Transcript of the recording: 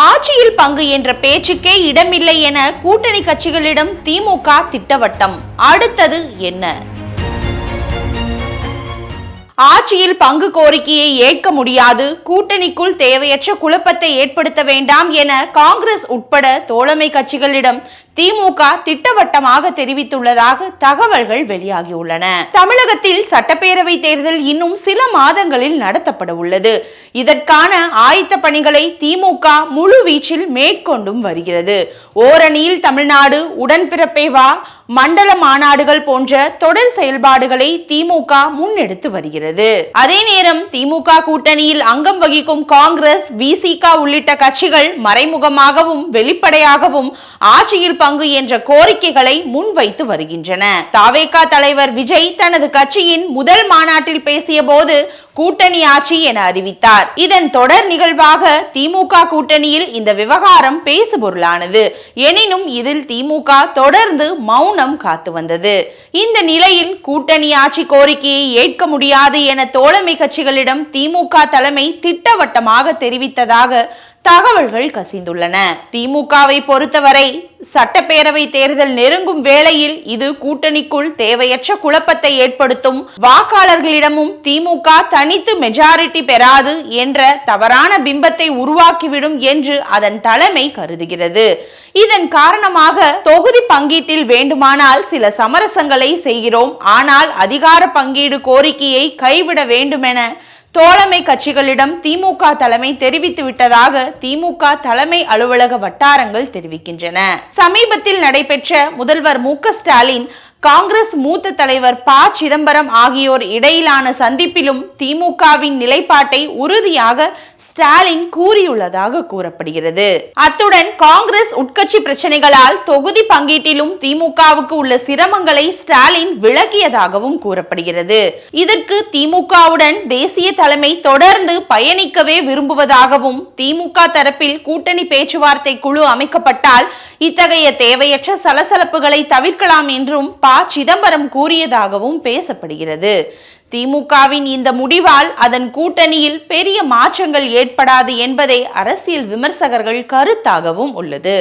ஆட்சியில் பங்கு என்ற பேச்சுக்கே இடமில்லை என கூட்டணி கட்சிகளிடம் திமுக திட்டவட்டம். அடுத்தது என்ன? ஆட்சியில் பங்கு கோரிக்கையை ஏற்க முடியாது, கூட்டணிக்குள் தேவையற்ற குழப்பத்தை ஏற்படுத்த வேண்டாம் என காங்கிரஸ் உட்பட தோழமை கட்சிகளிடம் திமுக திட்டவட்டமாக தெரிவித்துள்ளதாக தகவல்கள் வெளியாகியுள்ளன. தமிழகத்தில் சட்டப்பேரவை தேர்தல் இன்னும் சில மாதங்களில் நடத்தப்பட உள்ளது. இதற்கான ஆயத்த பணிகளை திமுக முழு வீச்சில் மேற்கொண்டும் வருகிறது. ஓரணியில் தமிழ்நாடு, உடன்பிறப்பே வா, மண்டல மாநாடுகள் போன்ற தொடர் செயல்பாடுகளை திமுக முன்னெடுத்து வருகிறது. அதே நேரம் திமுக கூட்டணியில் அங்கம் வகிக்கும் காங்கிரஸ், விசிக உள்ளிட்ட கட்சிகள் மறைமுகமாகவும் வெளிப்படையாகவும் ஆட்சியில் பங்கு என்ற கோரிக்கைகளை முன்வைத்து வருகின்றன. தவேக தலைவர் விஜய் தனது கட்சியின் முதல் மாநாட்டில் பேசிய போது கூட்டணி ஆட்சி என அறிவித்தார். இதன் தொடர் நிகழ்வாக திமுக கூட்டணியில் இந்த விவகாரம் பேசுபொருளானது. எனினும் இதில் திமுக தொடர்ந்து மௌனம் காத்து வந்தது. இந்த நிலையில் கூட்டணி ஆட்சி கோரிக்கையை ஏற்க முடியாது என தோழமை கட்சிகளிடம் திமுக தலைமை திட்டவட்டமாக தெரிவித்ததாக தகவல்கள் கசிந்துள்ளன. திமுகவை பொறுத்தவரை சட்டப்பேரவை தேர்தல் நெருங்கும் வேளையில் இது கூட்டணிக்குள் தேவையற்ற குழப்பத்தை ஏற்படுத்தும், வாக்காளர்களிடமும் திமுக தனித்து மெஜாரிட்டி பெறாது என்ற தவறான பிம்பத்தை உருவாக்கிவிடும் என்று அதன் தலைமை கருதுகிறது. இதன் காரணமாக தொகுதி பங்கீட்டில் வேண்டுமானால் சில சமரசங்களை செய்கிறோம், ஆனால் அதிகார பங்கீடு கோரிக்கையை கைவிட வேண்டுமென தோழமை கட்சிகளிடம் திமுக தலைமை தெரிவித்து விட்டதாக திமுக தலைமை அலுவலக வட்டாரங்கள் தெரிவிக்கின்றன. சமீபத்தில் நடைபெற்ற முதல்வர் மு.க.ஸ்டாலின், காங்கிரஸ் மூத்த தலைவர் ப. சிதம்பரம் ஆகியோர் இடையிலான சந்திப்பிலும் திமுகவின் நிலைப்பாட்டை உறுதியாக ஸ்டாலின் கூறியுள்ளதாக கூறப்படுகிறது. அத்துடன் காங்கிரஸ் உட்கட்சி பிரச்சனைகளால் தொகுதி பங்கீட்டிலும் திமுகவுக்கு உள்ள சிரமங்களை ஸ்டாலின் விளக்கியதாகவும் கூறப்படுகிறது. இதற்கு திமுகவுடன் தேசிய தலைமை தொடர்ந்து பயணிக்கவே விரும்புவதாகவும், திமுக தரப்பில் கூட்டணி பேச்சுவார்த்தை குழு அமைக்கப்பட்டால் இத்தகைய தேவையற்ற சலசலப்புகளை தவிர்க்கலாம் என்றும் ப. சிதம்பரம் கூறியதாகவும் பேசப்படுகிறது. திமுகவின் இந்த முடிவால் அதன் கூட்டணியில் பெரிய மாற்றங்கள் ஏற்படாது என்பதே அரசியல் விமர்சகர்கள் கருத்தாகவும் உள்ளது.